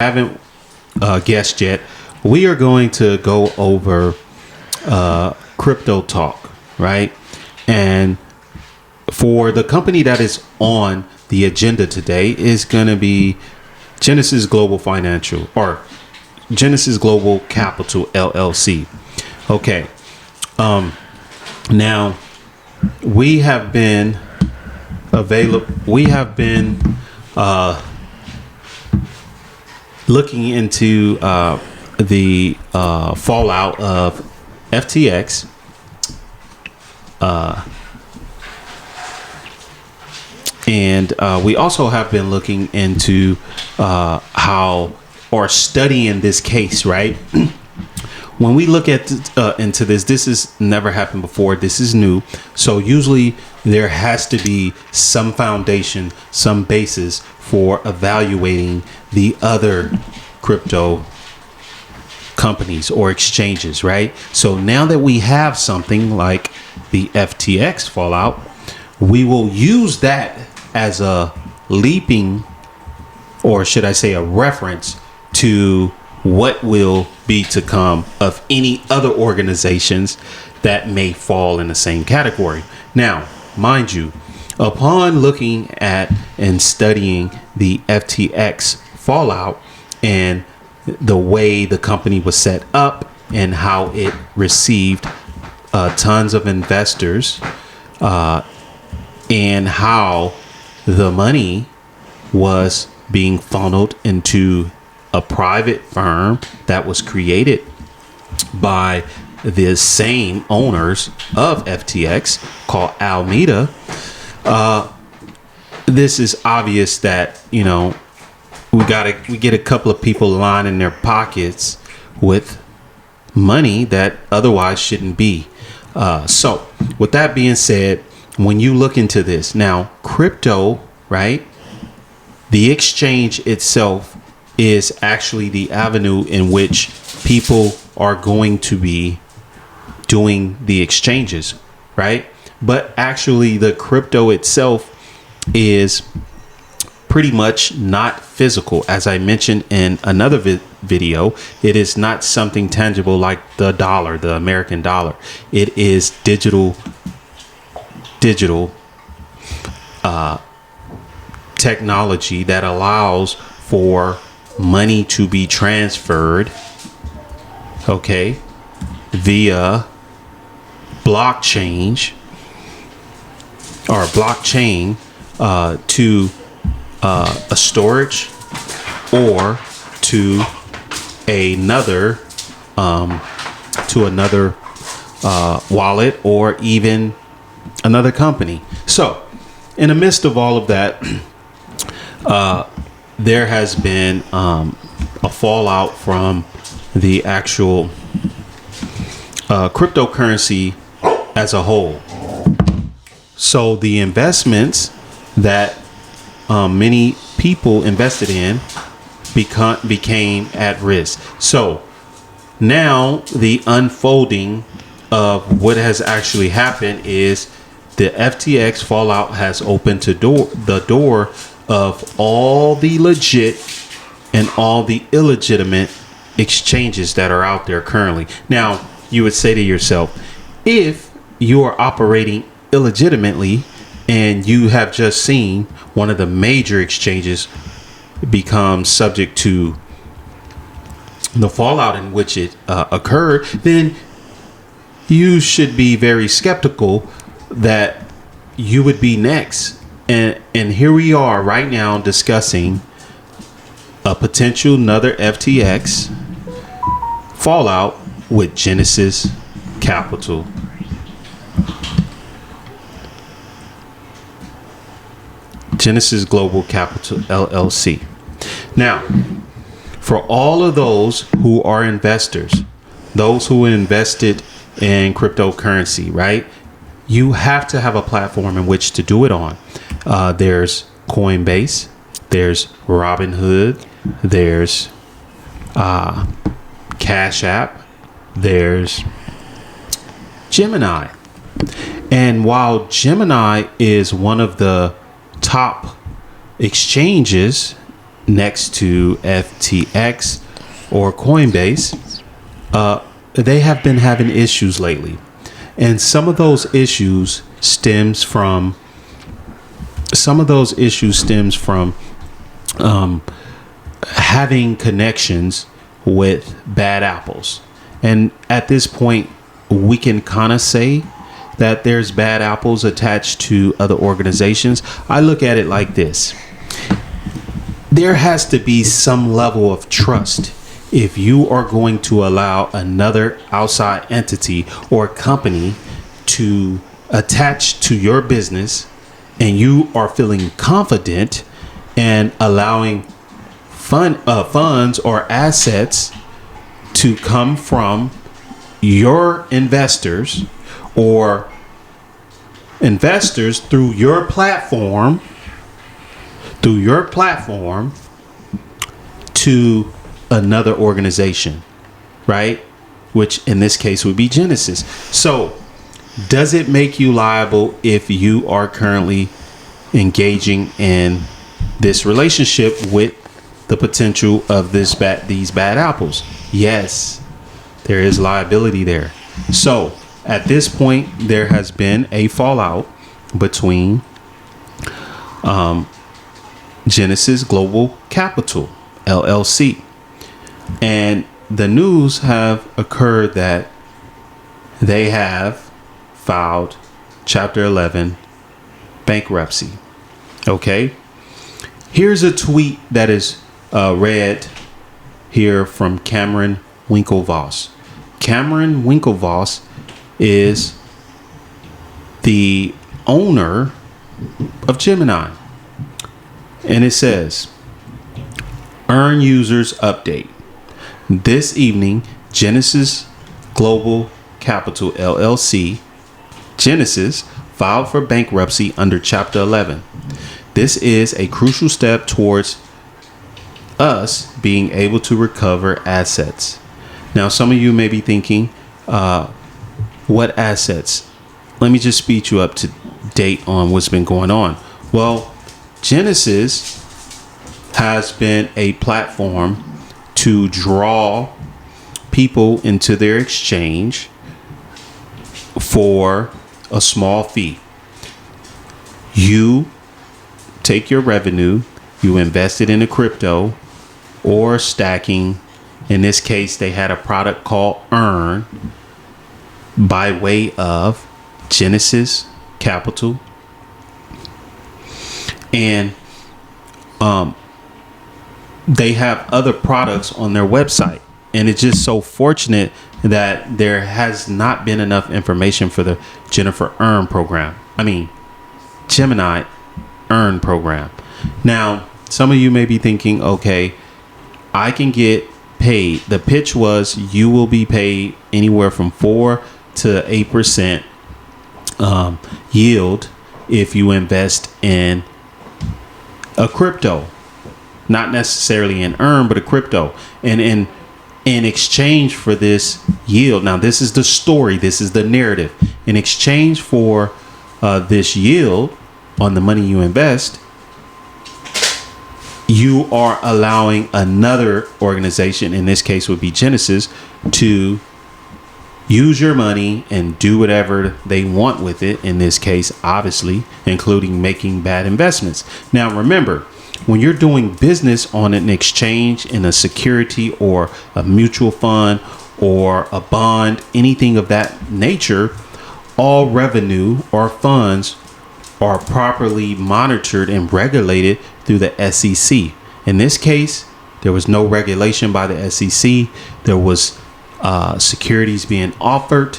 Haven't guessed yet, we are going to go over crypto talk, right? And for the company that is on the agenda today is going to be Genesis Global Financial or Genesis Global Capital LLC. Okay. Now we have been looking into the fallout of FTX, and we also have been looking into how or studying this case, right? When we look at into this has never happened before. This is new. So usually there has to be some foundation, some basis for evaluating the other crypto companies or exchanges, right? So now that we have something like the FTX fallout, we will use that as a leaping, or should I say a reference to what will be to come of any other organizations that may fall in the same category. Now, mind you, upon looking at and studying the FTX fallout and the way the company was set up and how it received tons of investors and how the money was being funneled into a private firm that was created by the same owners of FTX called Alameda. This is obvious that, you know, we get a couple of people lining their pockets with money that otherwise shouldn't be. So with that being said, when you look into this now, crypto, right? The exchange itself is actually the avenue in which people are going to be doing the exchanges, right? But actually the crypto itself is pretty much not physical. As I mentioned in another video, it is not something tangible like the dollar, the American dollar. It is digital technology that allows for money to be transferred, okay, via blockchain to a storage or to another wallet or even another company. So in the midst of all of that, there has been a fallout from the actual cryptocurrency as a whole. So the investments that many people invested in became at risk. So now the unfolding of what has actually happened is the FTX fallout has opened the door of all the legit and all the illegitimate exchanges that are out there currently. Now, you would say to yourself, if you are operating illegitimately and you have just seen one of the major exchanges become subject to the fallout in which it occurred, then you should be very skeptical that you would be next. And here we are right now discussing a potential another FTX fallout with Genesis Capital. Genesis Global Capital LLC. Now, for all of those who are investors, those who invested in cryptocurrency, right? You have to have a platform in which to do it on. There's Coinbase, there's Robinhood, there's Cash App, there's Gemini. And while Gemini is one of the top exchanges next to FTX or Coinbase, they have been having issues lately. And some of those issues stems from having connections with bad apples. And at this point, we can kind of say that there's bad apples attached to other organizations. I look at it like this. There has to be some level of trust if you are going to allow another outside entity or company to attach to your business, and you are feeling confident and allowing funds or assets to come from your investors or investors through your platform to another organization, right? Which in this case would be Genesis. So does it make you liable if you are currently engaging in this relationship with the potential of these bad apples? Yes, there is liability there. So at this point, there has been a fallout between Genesis Global Capital LLC, and the news have occurred that they have filed Chapter 11 bankruptcy. Okay, here's a tweet that is read here from Cameron Winklevoss. Cameron Winklevoss is the owner of Gemini. And it says, earn users update. This evening, Genesis Global Capital LLC, Genesis, filed for bankruptcy under Chapter 11. This is a crucial step towards us being able to recover assets. Now, some of you may be thinking, what assets? Let me just speed you up to date on what's been going on. Well, Genesis has been a platform to draw people into their exchange for a small fee. You take your revenue, you invest it in a crypto or stacking. In this case, they had a product called Earn by way of Genesis Capital. And they have other products on their website. And it's just so fortunate that there has not been enough information for the Gemini Earn program. Now, some of you may be thinking, okay, I can get paid. The pitch was you will be paid anywhere from 4 to 8% yield if you invest in a crypto, not necessarily in Earn, but a crypto. And in exchange for this yield, now this is the story, this is the narrative. In exchange for this yield on the money you invest, you are allowing another organization, in this case would be Genesis, to use your money and do whatever they want with it. In this case, obviously, including making bad investments. Now, remember, when you're doing business on an exchange in a security or a mutual fund or a bond, anything of that nature, all revenue or funds are properly monitored and regulated through the SEC. In this case, there was no regulation by the SEC. There was securities being offered.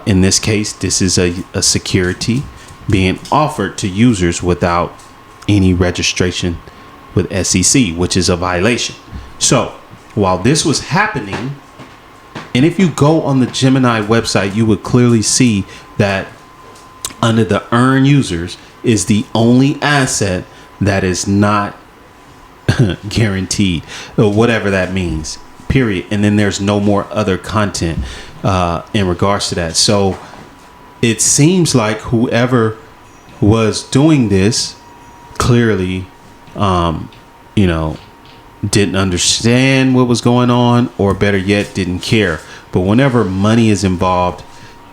In this case, this is a security being offered to users without any registration with SEC, which is a violation. So while this was happening, and if you go on the Gemini website, you would clearly see that under the Earn users is the only asset that is not guaranteed, or whatever that means, period. And then there's no more other content in regards to that. So it seems like whoever was doing this clearly you know, didn't understand what was going on, or better yet, didn't care. But whenever money is involved,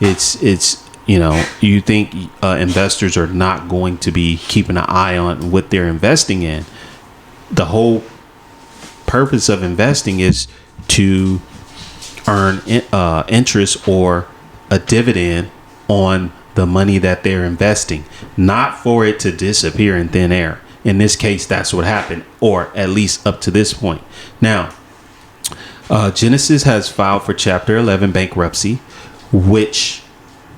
it's you think investors are not going to be keeping an eye on what they're investing in. The whole purpose of investing is to earn interest or a dividend on the money that they're investing, not for it to disappear in thin air. In this case, that's what happened, or at least up to this point. Now, Genesis has filed for Chapter 11 bankruptcy, which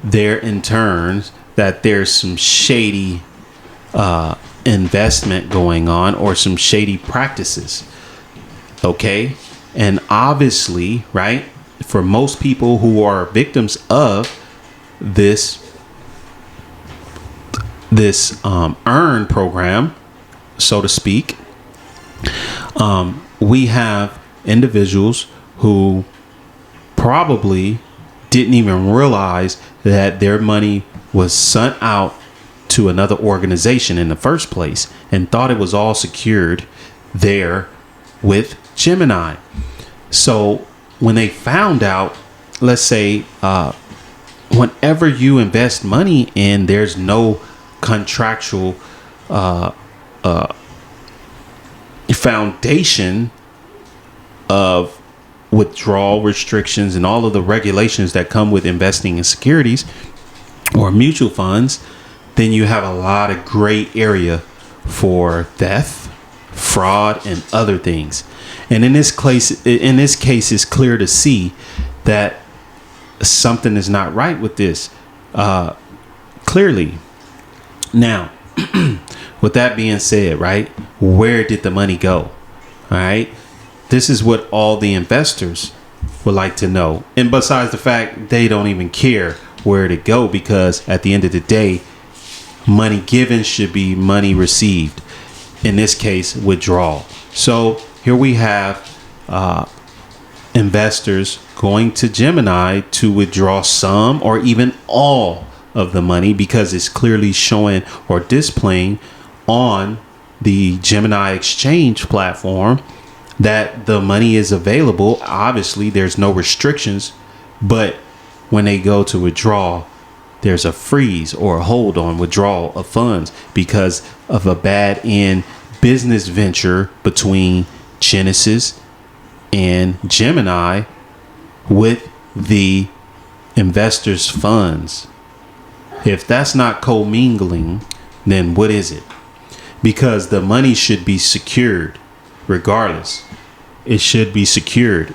there in turns that there's some shady investment going on, or some shady practices. Okay. And obviously, right, for most people who are victims of this earn program, so to speak, we have individuals who probably didn't even realize that their money was sent out to another organization in the first place, and thought it was all secured there with Gemini. So when they found out, let's say, whenever you invest money in, there's no contractual foundation of withdrawal restrictions and all of the regulations that come with investing in securities or mutual funds, then you have a lot of gray area for theft, fraud, and other things. And in this case, it's clear to see that something is not right with this. Clearly. Now, with that being said, right, where did the money go? All right. This is what all the investors would like to know. And besides the fact they don't even care where to go, because at the end of the day, money given should be money received. In this case, withdrawal. So here we have investors going to Gemini to withdraw some or even all of the money, because it's clearly showing or displaying on the Gemini exchange platform that the money is available. Obviously, there's no restrictions, but when they go to withdraw, there's a freeze or a hold on withdrawal of funds because of a bad end business venture between Genesis and Gemini with the investors' funds. If that's not commingling, then what is it? Because the money should be secured regardless. It should be secured.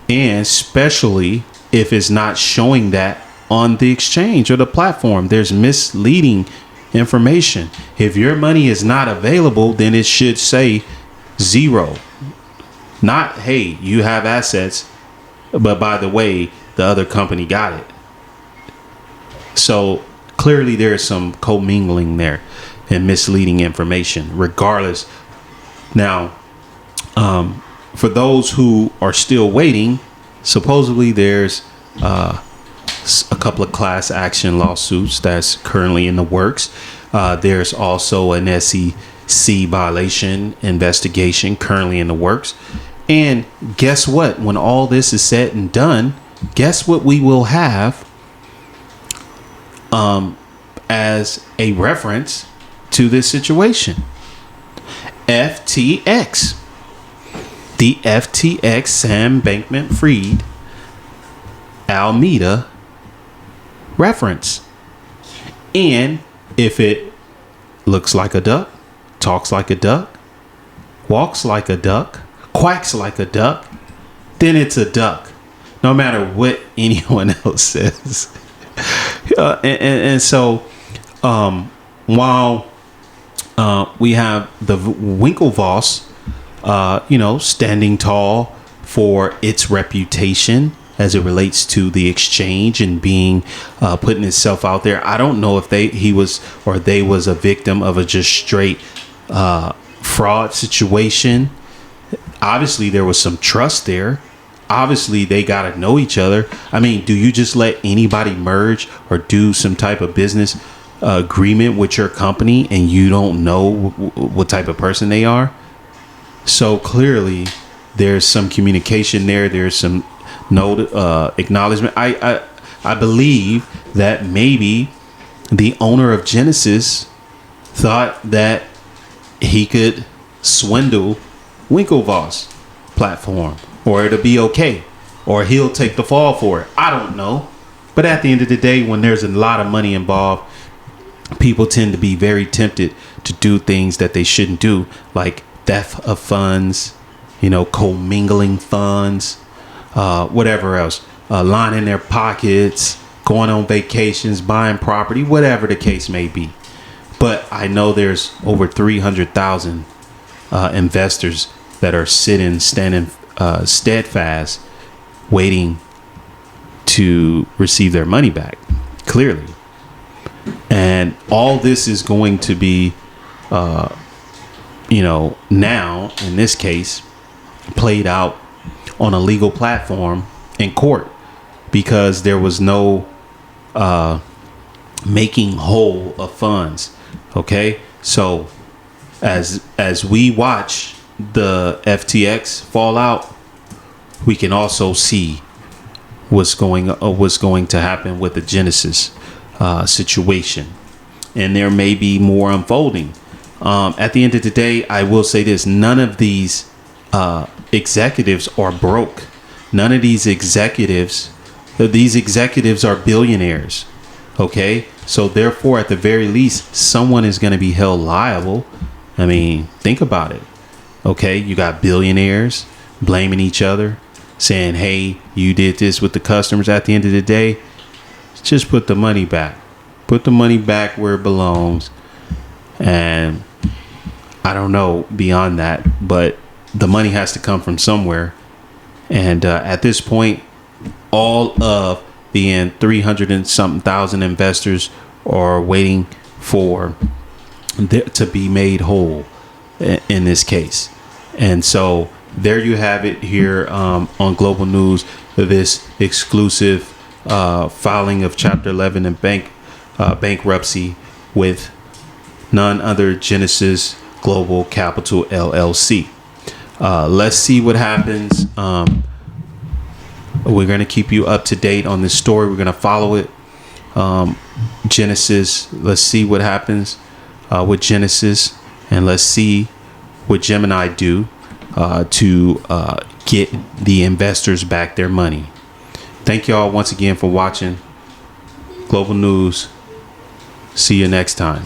And especially if it's not showing that on the exchange or the platform, there's misleading information. If your money is not available, then it should say zero. Not, hey, you have assets, but by the way, the other company got it. So clearly there's some commingling there and misleading information regardless. Now, for those who are still waiting, supposedly there's a couple of class action lawsuits that's currently in the works. There's also an SEC violation investigation currently in the works. And guess what? When all this is said and done, guess what we will have as a reference to this situation? FTX. The FTX Sam Bankman-Fried Alameda reference. And if it looks like a duck, talks like a duck, walks like a duck, quacks like a duck, then it's a duck, no matter what anyone else says. So while we have the Winklevoss standing tall for its reputation as it relates to the exchange and being putting itself out there. I don't know if they was a victim of a just straight fraud situation. Obviously, there was some trust there. Obviously, they got to know each other. I mean, do you just let anybody merge or do some type of business agreement with your company and you don't know what type of person they are? So clearly, there's some communication there. There's some acknowledgement. I believe that maybe the owner of Genesis thought that he could swindle Winklevoss platform, or it'll be okay, or he'll take the fall for it. I don't know. But at the end of the day, when there's a lot of money involved, people tend to be very tempted to do things that they shouldn't do, like theft of funds, commingling funds, whatever else, lining their pockets, going on vacations, buying property, whatever the case may be. But I know there's over 300,000 investors that are standing steadfast, waiting to receive their money back, clearly. And all this is going to be, now, in this case, played out on a legal platform in court, because there was no making whole of funds. Okay, so as we watch the FTX fall out, we can also see what's going to happen with the Genesis situation, and there may be more unfolding. At the end of the day, I will say this: none of these executives are broke. None of these executives are billionaires. Okay, so therefore, at the very least, someone is going to be held liable. I mean, think about it. Okay, you got billionaires blaming each other, saying, hey, you did this with the customers. At the end of the day, just put the money back. Put the money back where it belongs. And I don't know beyond that, but the money has to come from somewhere. And at this point, all of the 300 and something thousand investors are waiting for to be made whole in this case. And so there you have it here on Global News, this exclusive filing of Chapter 11 and bankruptcy with none other Genesis Global Capital LLC. Let's see what happens. We're going to keep you up to date on this story. We're going to follow it. Genesis, let's see what happens with Genesis, and let's see what Gemini do to get the investors back their money. Thank y'all once again for watching Global News. See you next time.